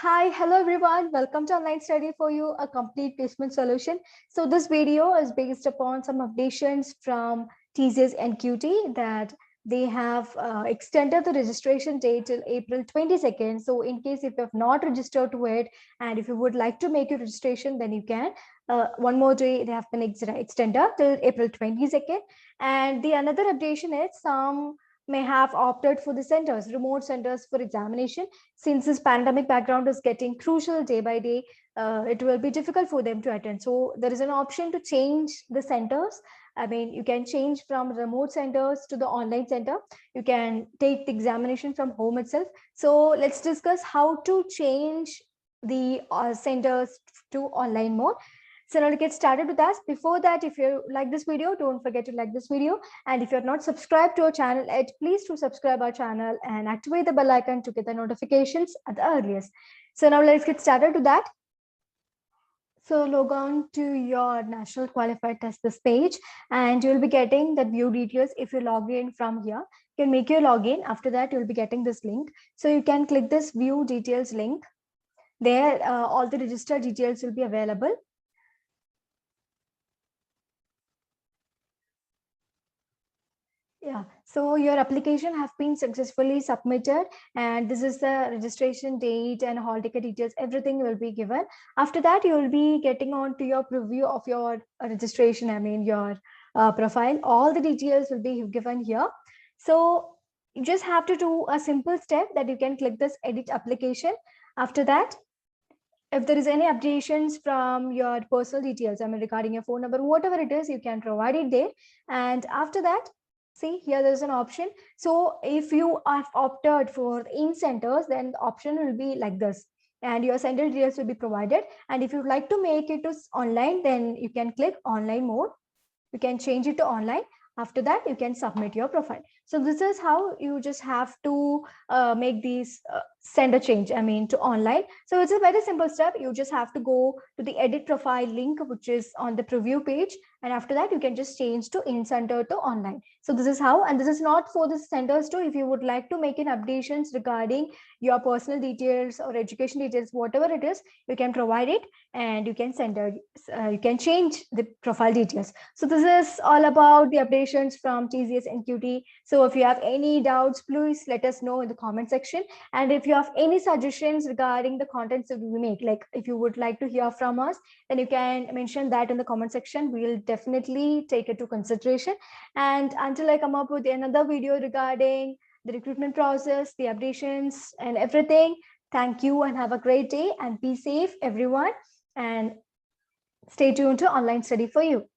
Hi, hello everyone. Welcome to Online Study for You, a complete placement solution. So this video is based upon some updations from TCS and QT that they have extended the registration date till April 22nd. So in case if you have not registered to it and if you would like to make your registration, then you can. One more day they have been extended till April 22nd. And the another updation is some may have opted for the centers, remote centers for examination. Since this pandemic background is getting crucial day by day, it will be difficult for them to attend. So there is an option to change the centers. I mean, you can change from remote centers to the online center. You can take the examination from home itself. So let's discuss how to change the centers to online mode. So now to get started with us, before that, if you like this video, don't forget to like this video. And if you're not subscribed to our channel yet, please do subscribe our channel and activate the bell icon to get the notifications at the earliest. So now let's get started to that. So log on to your National Qualified Test this page and you'll be getting the view details. If you log in from here, you can make your login. After that, you'll be getting this link. So you can click this view details link. There, all the registered details will be available. Yeah, so your application have been successfully submitted and this is the registration date and hall ticket details, everything will be given. After that, you will be getting on to your preview of your registration, I mean your profile. All the details will be given here. So you just have to do a simple step that you can click this edit application. After that, if there is any updations from your personal details, I mean regarding your phone number, whatever it is, you can provide it there. And after that, see here there's an option. So if you have opted for in centers, then the option will be like this and your center details will be provided. And if you'd like to make it to online, then you can click online mode. You can change it to online. After that, you can submit your profile. So this is how you just have to make these send a change, I mean to online. So it's a very simple step. You just have to go to the edit profile link, which is on the preview page. And after that, you can just change to in center to online. So this is how, and this is not for the centers too. If you would like to make an updations regarding your personal details or education details, whatever it is, you can provide it and you can you can change the profile details. So this is all about the updations from TCS and QT. So if you have any doubts, please let us know in the comment section. And if you have any suggestions regarding the contents that we make, like if you would like to hear from us, then you can mention that in the comment section. We'll definitely take it to consideration. And until I come up with another video regarding the recruitment process, the updations and everything, thank you and have a great day and be safe, everyone. And stay tuned to Online Study for You.